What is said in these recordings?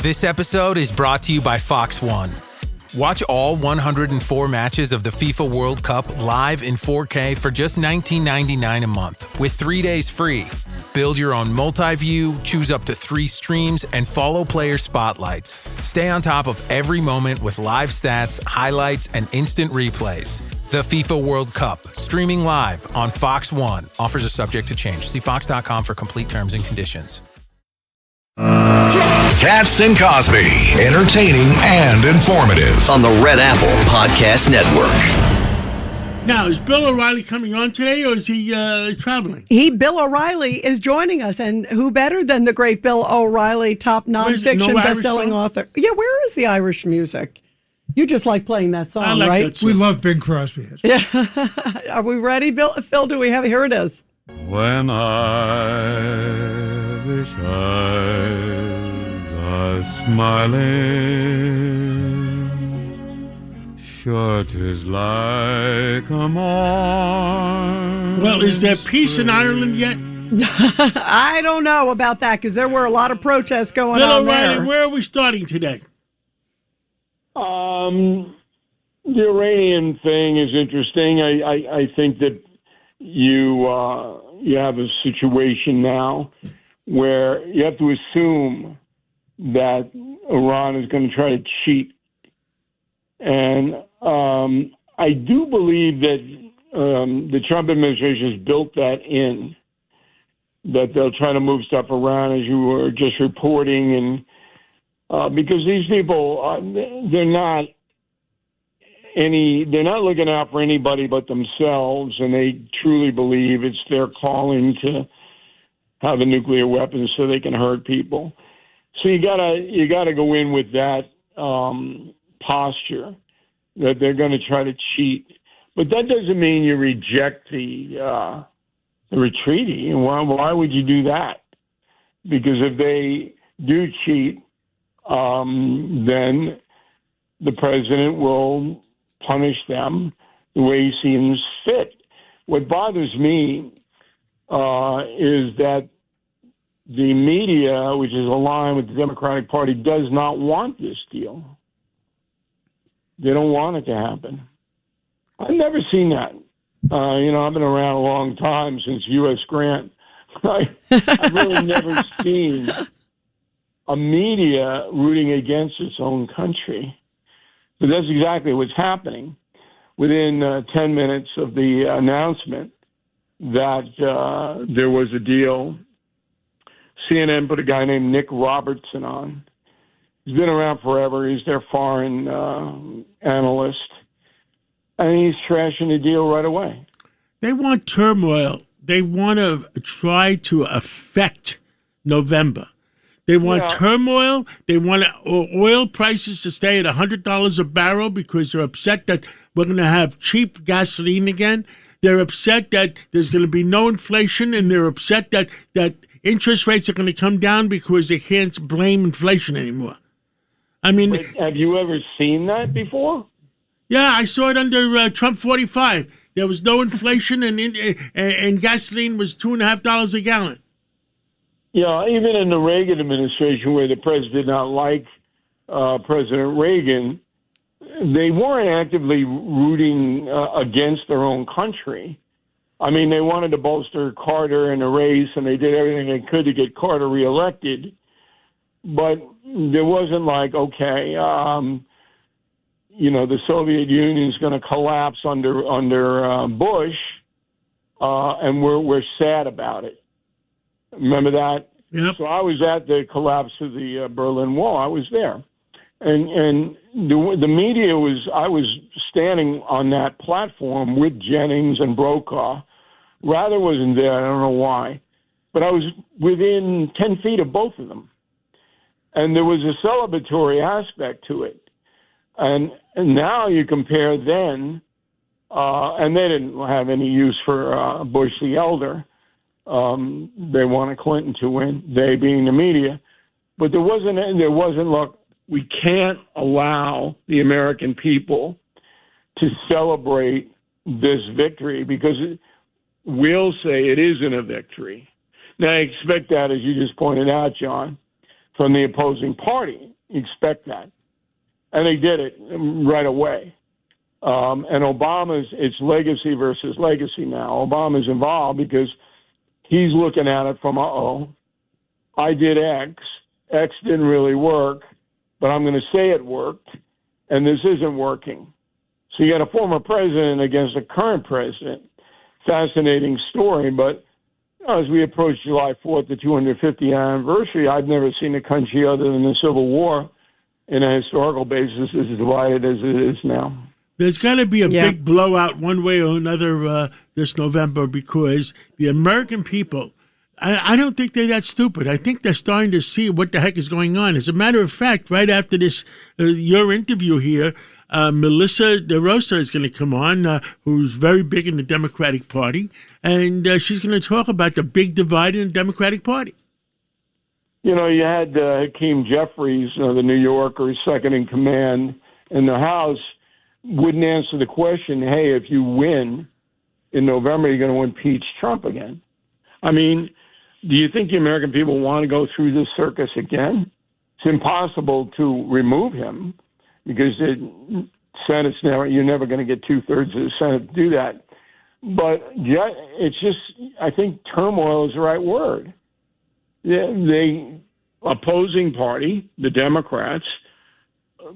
This episode is brought to you by Fox One. Watch all 104 matches of the FIFA World Cup live in 4K for just $19.99 a month with 3 days free. Build your own multi-view, choose up to 3 streams, and follow player spotlights. Stay on top of every moment with live stats, highlights, and instant replays. The FIFA World Cup, streaming live on Fox One. Offers are subject to change. See fox.com for complete terms and conditions. Katz and Cosby, entertaining and informative on the Red Apple Podcast Network. Now, is Bill O'Reilly coming on today, or is he traveling? Bill O'Reilly is joining us, and who better than the great Bill O'Reilly, top nonfiction best-selling author? Yeah, where is the Irish music? You just like playing that song, I like right? That song. We love Bing Crosby. Yeah. Are we ready, Bill? Phil, do we have it? Here it is. When Irish eyes are smiling, sure 'tis like a morn. Well, is there peace in Ireland yet? I don't know about that, because there were a lot of protests going Bill on O'Reilly, there. where are we starting today? The Iranian thing is interesting. I think that you have a situation now where you have to assume that Iran is going to try to cheat. And I do believe that the Trump administration has built that in, that they'll try to move stuff around, as you were just reporting, and because these people, they're not looking out for anybody but themselves, and they truly believe it's their calling to have a nuclear weapon so they can hurt people. So you gotta go in with that posture that they're going to try to cheat, but that doesn't mean you reject the treaty. And why would you do that? Because if they do cheat, then the president will punish them the way he seems fit. What bothers me is that the media, which is aligned with the Democratic Party, does not want this deal. They don't want it to happen. I've never seen that. I've been around a long time, since U.S. Grant. I've really never seen a media rooting against its own country. But that's exactly what's happening. Within 10 minutes of the announcement that there was a deal, CNN put a guy named Nick Robertson on. He's been around forever. He's their foreign analyst. And he's trashing the deal right away. They want turmoil. They want to try to affect November. They want turmoil. They want oil prices to stay at $100 a barrel because they're upset that we're going to have cheap gasoline again. They're upset that there's going to be no inflation, and they're upset that interest rates are going to come down because they can't blame inflation anymore. I mean, but have you ever seen that before? Yeah, I saw it under Trump 45. There was no inflation, and gasoline was $2.50 a gallon. Yeah, even in the Reagan administration, where the president did not like President Reagan, they weren't actively rooting against their own country. I mean, they wanted to bolster Carter in the race, and they did everything they could to get Carter reelected. But there wasn't like, okay, the Soviet Union is going to collapse under Bush, and we're sad about it. Remember that? Yep. So I was at the collapse of the Berlin Wall. I was there, and the media was. I was standing on that platform with Jennings and Brokaw. Rather wasn't there. I don't know why, but I was within 10 feet of both of them, and there was a celebratory aspect to it. And now you compare then, and they didn't have any use for Bush the elder. They wanted Clinton to win, they being the media. But there wasn't, look, we can't allow the American people to celebrate this victory because we'll say it isn't a victory. Now, I expect that, as you just pointed out, John, from the opposing party. You expect that. And they did it right away. And it's legacy versus legacy now. Obama's involved because he's looking at it from, I did X. X didn't really work, but I'm going to say it worked, and this isn't working. So you got a former president against a current president. Fascinating story, but as we approach July 4th, the 250th anniversary, I've never seen a country other than the Civil War in a historical basis as divided as it is now. There's got to be a big blowout one way or another this November because the American people, I don't think they're that stupid. I think they're starting to see what the heck is going on. As a matter of fact, right after this, your interview here, Melissa DeRosa is going to come on, who's very big in the Democratic Party, and she's going to talk about the big divide in the Democratic Party. You know, you had Hakeem Jeffries, the New Yorker, second in command in the House, wouldn't answer the question, hey, if you win in November, you're going to impeach Trump again. I mean, do you think the American people want to go through this circus again? It's impossible to remove him because the Senate's you're never going to get 2/3 of the Senate to do that. But it's just, I think turmoil is the right word. The opposing party, the Democrats,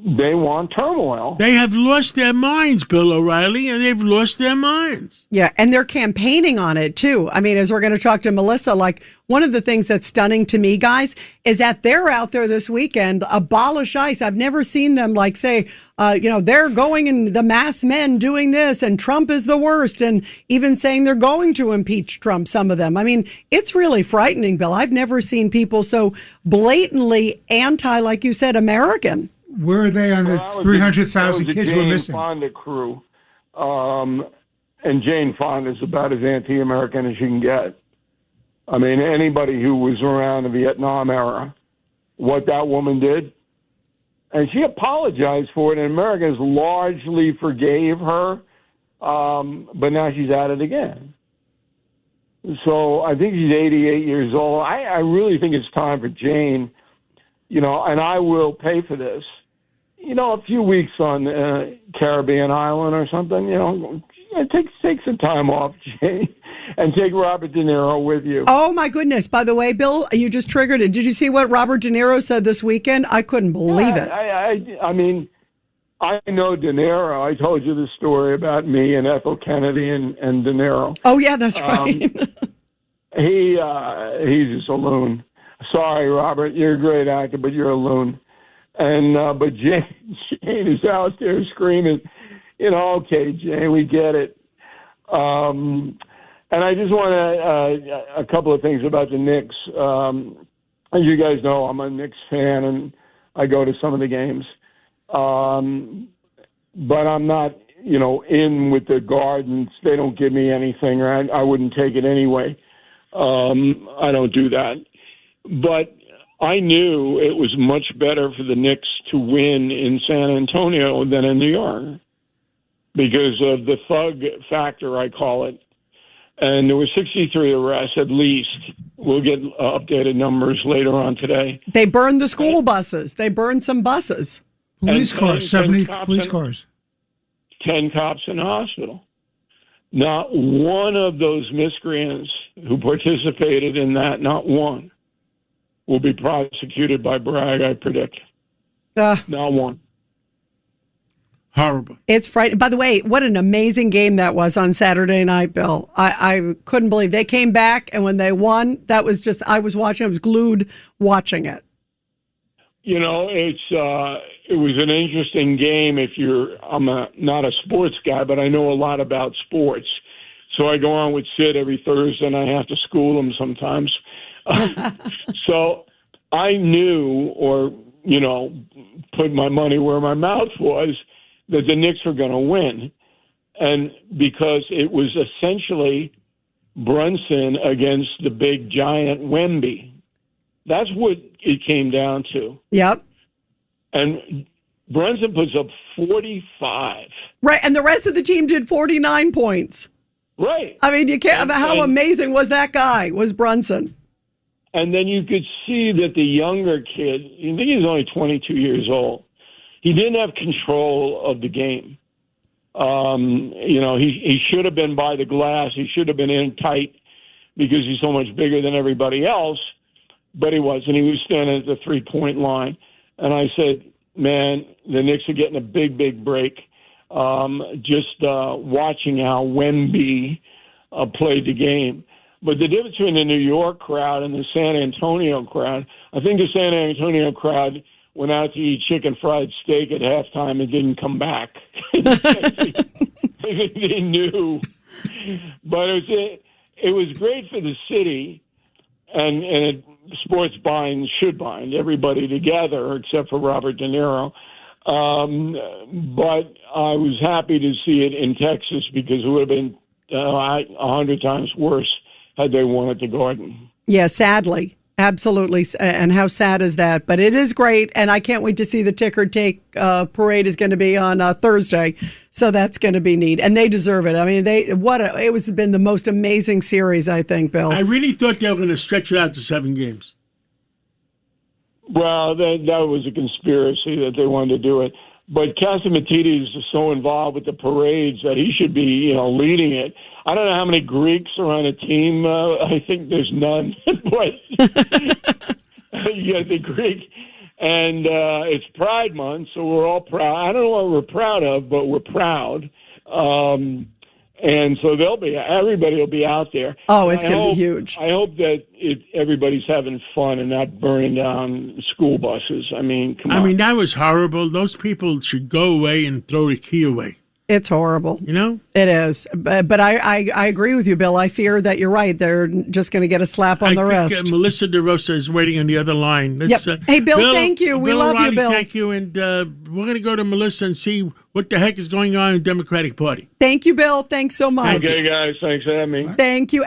they want turmoil. They have lost their minds, Bill O'Reilly, and they've lost their minds. Yeah, and they're campaigning on it, too. I mean, as we're going to talk to Melissa, like, one of the things that's stunning to me, guys, is that they're out there this weekend, abolish ICE. I've never seen them, like, say, they're going and the mass men doing this, and Trump is the worst, and even saying they're going to impeach Trump, some of them. I mean, it's really frightening, Bill. I've never seen people so blatantly anti, like you said, American. Where are they on the 300,000 kids who are missing? Jane Fonda crew. And Jane Fonda is about as anti-American as you can get. I mean, anybody who was around the Vietnam era, what that woman did, and she apologized for it, and Americans largely forgave her, but now she's at it again. So I think she's 88 years old. I really think it's time for Jane, and I will pay for this. A few weeks on Caribbean island or something, take some time off, Jane, and take Robert De Niro with you. Oh, my goodness. By the way, Bill, you just triggered it. Did you see what Robert De Niro said this weekend? I couldn't believe it. I mean, I know De Niro. I told you the story about me and Ethel Kennedy and De Niro. Oh, yeah, that's right. He's just a loon. Sorry, Robert. You're a great actor, but you're a loon. And but Jane is out there screaming, okay, Jane, we get it. And I just want a couple of things about the Knicks. As you guys know, I'm a Knicks fan, and I go to some of the games. But I'm not, in with the Gardens. They don't give me anything, or I wouldn't take it anyway. I don't do that. But I knew it was much better for the Knicks to win in San Antonio than in New York because of the thug factor, I call it. And there were 63 arrests at least. We'll get updated numbers later on today. They burned the school buses. They burned some buses. Police cars, 70 police cars. 10 cops in the hospital. Not one of those miscreants who participated in that, not one, will be prosecuted by Bragg, I predict. Not one. Horrible. It's frightening. By the way, what an amazing game that was on Saturday night, Bill. I couldn't believe they came back, and when they won, that was just, I was glued watching it. It was an interesting game. I'm not a sports guy, but I know a lot about sports. So I go on with Sid every Thursday, and I have to school him sometimes. So I knew, or, put my money where my mouth was, that the Knicks were going to win. And because it was essentially Brunson against the big giant Wemby. That's what it came down to. Yep. And Brunson puts up 45. Right, and the rest of the team did 49 points. Right. I mean, you can't. How amazing was that guy? Was Brunson? And then you could see that the younger kid, I think he was only 22 years old, he didn't have control of the game. He should have been by the glass. He should have been in tight because he's so much bigger than everybody else, but he wasn't. He was standing at the three-point line. And I said, man, the Knicks are getting a big, big break. Just watching how Wemby played the game. But the difference between the New York crowd and the San Antonio crowd, I think the San Antonio crowd went out to eat chicken fried steak at halftime and didn't come back. They knew. But it was great for the city, and sports should bind everybody together except for Robert De Niro. But I was happy to see it in Texas because it would have been 100 times worse had they won at the Garden. Yeah, sadly. Absolutely. And how sad is that? But it is great. And I can't wait to see the ticker take parade is going to be on Thursday. So that's going to be neat. And they deserve it. I mean, it was been the most amazing series, I think, Bill. I really thought they were going to stretch it out to 7 games. Well, that was a conspiracy that they wanted to do it. But Catsimatidis is so involved with the parades that he should be, leading it. I don't know how many Greeks are on a team. I think there's none. But you got the Greek. And it's Pride Month, so we're all proud. I don't know what we're proud of, but we're proud. And so everybody will be out there. Oh, it's going to be huge. I hope that everybody's having fun and not burning down school buses. I mean, come on. I mean, that was horrible. Those people should go away and throw the key away. It's horrible. It is. But I agree with you, Bill. I fear that you're right. They're just going to get a slap on the wrist. Melissa DeRosa is waiting on the other line. Yep. Hey, Bill, thank you. We love you, Bill. Thank you. And we're going to go to Melissa and see what the heck is going on in the Democratic Party. Thank you, Bill. Thanks so much. Okay, guys. Thanks for having me. Thank you.